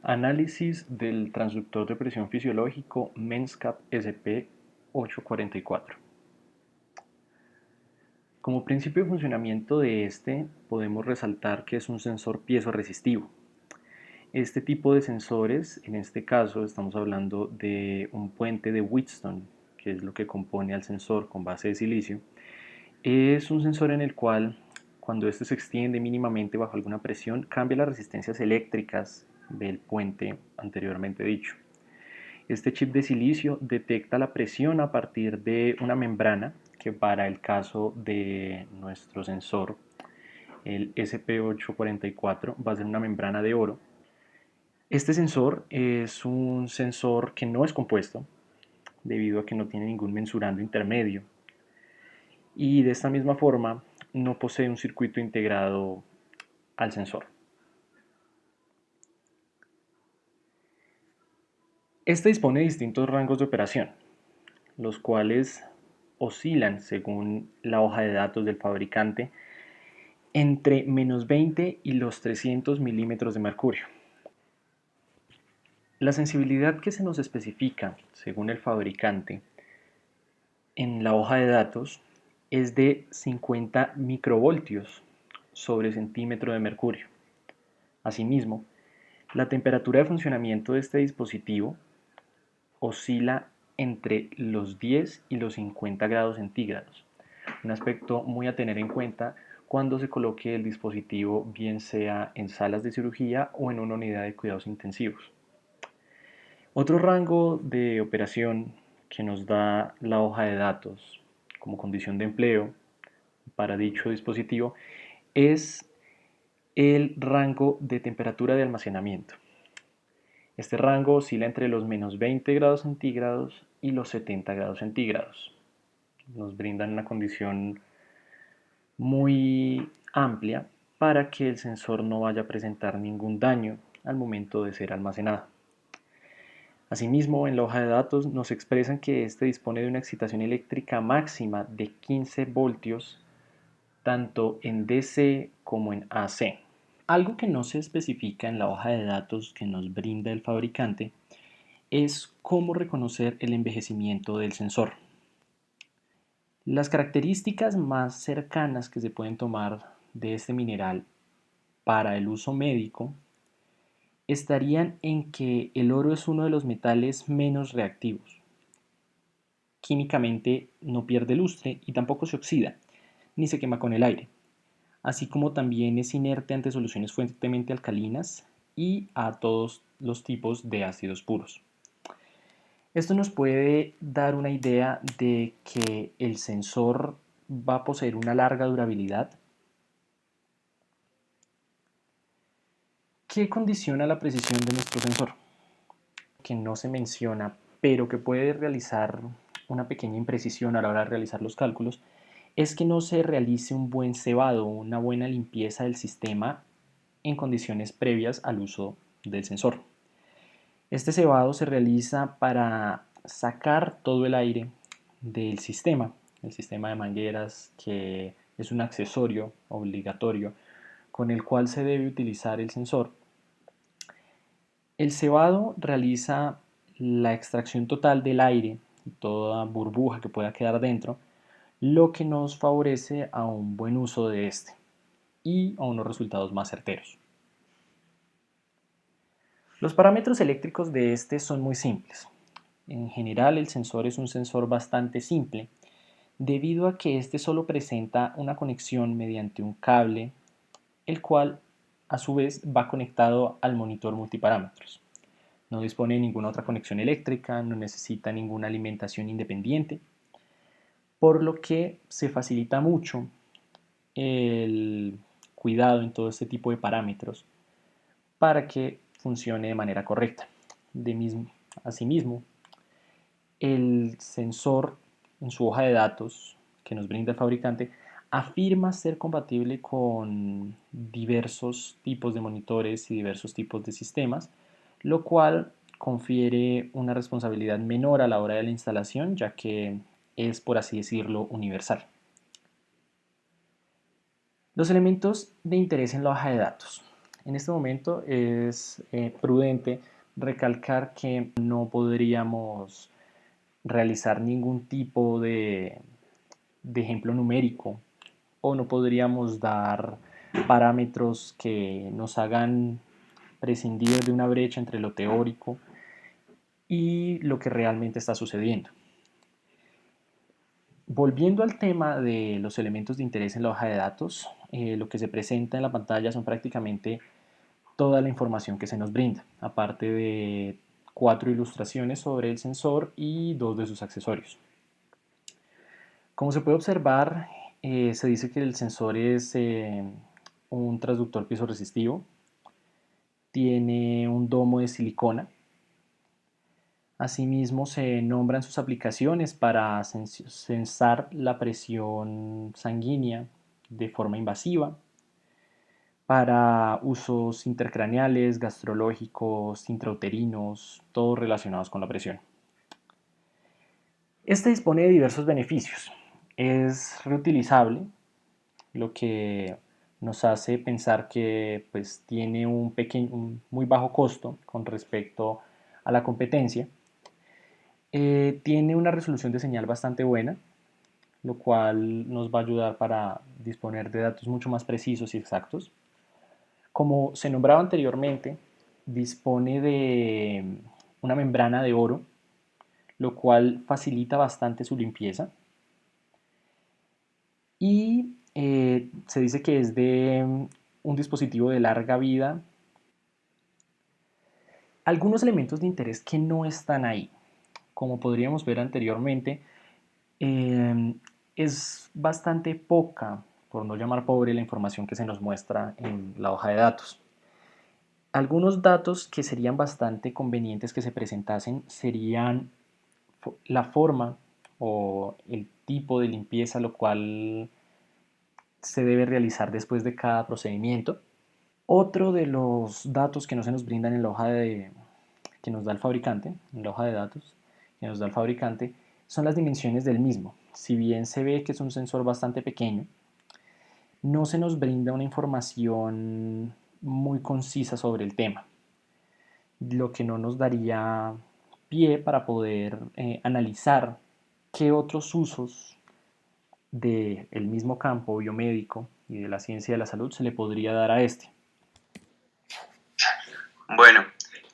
Análisis del transductor de presión fisiológico MENSCAP SP844. Como principio de funcionamiento de este, podemos resaltar que es un sensor piezoresistivo. Este tipo de sensores, en este caso estamos hablando de un puente de Wheatstone, que es lo que compone al sensor con base de silicio, es un sensor en el cual, cuando este se extiende mínimamente bajo alguna presión, cambia las resistencias eléctricas del puente anteriormente dicho. Este chip de silicio detecta la presión a partir de una membrana que para el caso de nuestro sensor, el SP844, va a ser una membrana de oro. Este sensor es un sensor que no es compuesto debido a que no tiene ningún mensurando intermedio y de esta misma forma no posee un circuito integrado al sensor. Este dispone de distintos rangos de operación, los cuales oscilan según la hoja de datos del fabricante entre -20 y los 300 milímetros de mercurio. La sensibilidad que se nos especifica según el fabricante en la hoja de datos es de 50 microvoltios sobre centímetro de mercurio. Asimismo, la temperatura de funcionamiento de este dispositivo oscila entre los 10 y los 50 grados centígrados, un aspecto muy a tener en cuenta cuando se coloque el dispositivo bien sea en salas de cirugía o en una unidad de cuidados intensivos. Otro rango de operación que nos da la hoja de datos como condición de empleo para dicho dispositivo es el rango de temperatura de almacenamiento. Este rango oscila entre los -20 grados centígrados y los 70 grados centígrados. Nos brindan una condición muy amplia para que el sensor no vaya a presentar ningún daño al momento de ser almacenado. Asimismo, en la hoja de datos nos expresan que este dispone de una excitación eléctrica máxima de 15 voltios tanto en DC como en AC. Algo que no se especifica en la hoja de datos que nos brinda el fabricante es cómo reconocer el envejecimiento del sensor. Las características más cercanas que se pueden tomar de este mineral para el uso médico estarían en que el oro es uno de los metales menos reactivos. Químicamente no pierde lustre y tampoco se oxida, ni se quema con el aire, así como también es inerte ante soluciones fuertemente alcalinas y a todos los tipos de ácidos puros. Esto nos puede dar una idea de que el sensor va a poseer una larga durabilidad. ¿Qué condiciona la precisión de nuestro sensor? Que no se menciona, pero que puede realizar una pequeña imprecisión a la hora de realizar los cálculos, es que no se realice un buen cebado, una buena limpieza del sistema en condiciones previas al uso del sensor. Este cebado se realiza para sacar todo el aire del sistema, el sistema de mangueras, que es un accesorio obligatorio con el cual se debe utilizar el sensor. El cebado realiza la extracción total del aire y toda burbuja que pueda quedar dentro, lo que nos favorece a un buen uso de este y a unos resultados más certeros. Los parámetros eléctricos de este son muy simples. En general, el sensor es un sensor bastante simple, debido a que este solo presenta una conexión mediante un cable, el cual a su vez va conectado al monitor multiparámetros. No dispone de ninguna otra conexión eléctrica, no necesita ninguna alimentación independiente, por lo que se facilita mucho el cuidado en todo este tipo de parámetros para que funcione de manera correcta. Asimismo, el sensor en su hoja de datos que nos brinda el fabricante afirma ser compatible con diversos tipos de monitores y diversos tipos de sistemas, lo cual confiere una responsabilidad menor a la hora de la instalación, ya que es, por así decirlo, universal. Los elementos de interés en la hoja de datos. En este momento es prudente recalcar que no podríamos realizar ningún tipo de ejemplo numérico o no podríamos dar parámetros que nos hagan prescindir de una brecha entre lo teórico y lo que realmente está sucediendo. Volviendo al tema de los elementos de interés en la hoja de datos, lo que se presenta en la pantalla son prácticamente toda la información que se nos brinda, aparte de 4 ilustraciones sobre el sensor y 2 de sus accesorios. Como se puede observar, se dice que el sensor es un transductor piezoresistivo, tiene un domo de silicona. Asimismo, se nombran sus aplicaciones para sensar la presión sanguínea de forma invasiva, para usos intercraneales, gastrológicos, intrauterinos, todos relacionados con la presión. Este dispone de diversos beneficios. Es reutilizable, lo que nos hace pensar que pues, tiene un muy bajo costo con respecto a la competencia. Tiene una resolución de señal bastante buena, lo cual nos va a ayudar para disponer de datos mucho más precisos y exactos. Como se nombraba anteriormente, dispone de una membrana de oro, lo cual facilita bastante su limpieza. Y se dice que es de un dispositivo de larga vida. Algunos elementos de interés que no están ahí, como podríamos ver anteriormente, es bastante poca, por no llamar pobre, la información que se nos muestra en la hoja de datos. Algunos datos que serían bastante convenientes que se presentasen serían la forma o el tipo de limpieza, lo cual se debe realizar después de cada procedimiento. Otro de los datos que no se nos brindan en la hoja que nos da el fabricante, en la hoja de datos que nos da el fabricante, son las dimensiones del mismo. Si bien se ve que es un sensor bastante pequeño, no se nos brinda una información muy concisa sobre el tema, lo que no nos daría pie para poder analizar qué otros usos del mismo campo biomédico y de la ciencia de la salud se le podría dar a este. Bueno,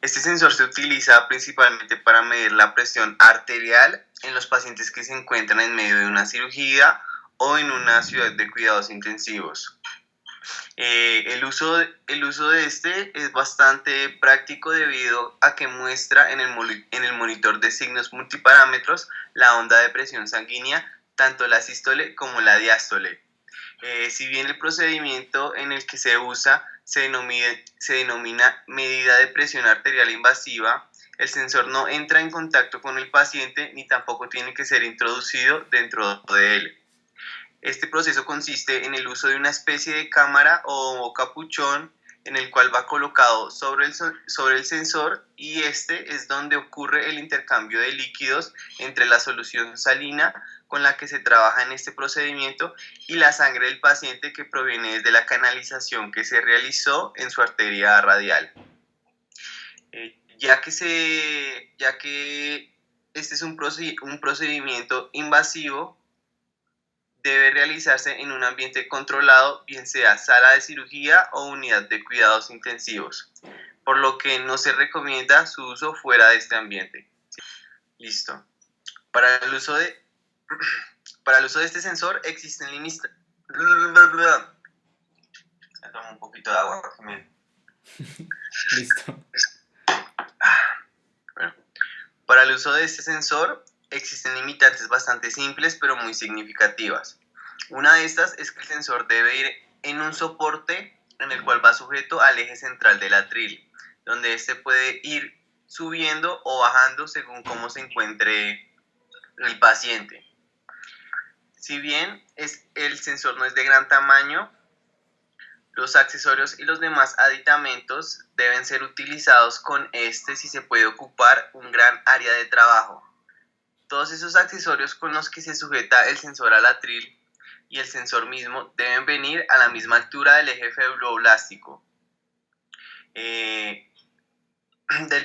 este sensor se utiliza principalmente para medir la presión arterial en los pacientes que se encuentran en medio de una cirugía o en una ciudad de cuidados intensivos. El uso de este es bastante práctico debido a que muestra en el monitor de signos multiparámetros la onda de presión sanguínea, tanto la sístole como la diástole. Si bien el procedimiento en el que se usa se denomina medida de presión arterial invasiva, el sensor no entra en contacto con el paciente ni tampoco tiene que ser introducido dentro de él. Este proceso consiste en el uso de una especie de cámara o capuchón en el cual va colocado sobre el sensor, y este es donde ocurre el intercambio de líquidos entre la solución salina con la que se trabaja en este procedimiento y la sangre del paciente que proviene desde la canalización que se realizó en su arteria radial. Ya que este es un procedimiento invasivo, debe realizarse en un ambiente controlado, bien sea sala de cirugía o unidad de cuidados intensivos, por lo que no se recomienda su uso fuera de este ambiente. Listo. Para el uso de este sensor existen límites. Tomo un poquito de agua. Listo. Bueno, para el uso de este sensor existen limitantes bastante simples pero muy significativas. Una de estas es que el sensor debe ir en un soporte en el cual va sujeto al eje central del atril, donde este puede ir subiendo o bajando según cómo se encuentre el paciente. Si bien el sensor no es de gran tamaño, los accesorios y los demás aditamentos deben ser utilizados con este si se puede ocupar un gran área de trabajo. Todos esos accesorios con los que se sujeta el sensor al atril y el sensor mismo deben venir a la misma altura del eje fibroblástico. del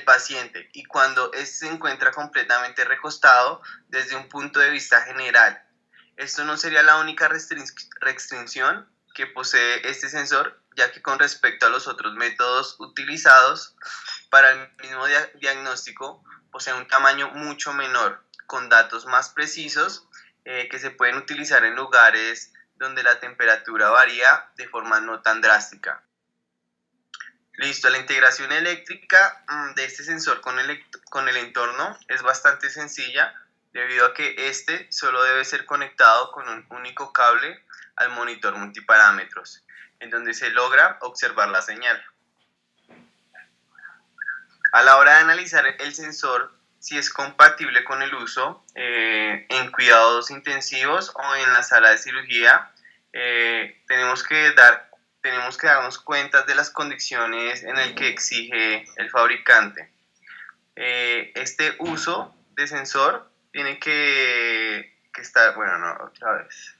paciente y cuando éste se encuentra completamente recostado desde un punto de vista general. Esto no sería la única restricción que posee este sensor, ya que con respecto a los otros métodos utilizados para el mismo diagnóstico, posee un tamaño mucho menor, con datos más precisos que se pueden utilizar en lugares donde la temperatura varía de forma no tan drástica. Listo, la integración eléctrica de este sensor con el entorno es bastante sencilla debido a que este solo debe ser conectado con un único cable al monitor multiparámetros, en donde se logra observar la señal. A la hora de analizar el sensor, si es compatible con el uso en cuidados intensivos o en la sala de cirugía, tenemos que darnos cuenta de las condiciones en las que exige el fabricante. Este uso de sensor tiene que estar, bueno, no, otra vez.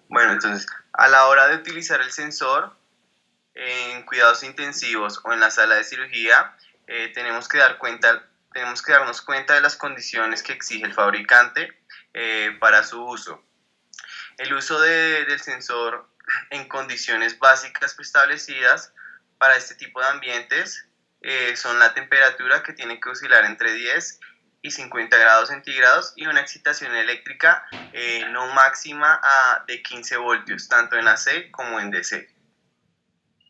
Bueno, entonces, a la hora de utilizar el sensor en cuidados intensivos o en la sala de cirugía, tenemos que darnos cuenta de las condiciones que exige el fabricante para su uso. El uso del sensor en condiciones básicas preestablecidas para este tipo de ambientes son la temperatura, que tiene que oscilar entre 10 y 50 grados centígrados, y una excitación eléctrica no máxima de 15 voltios, tanto en AC como en DC.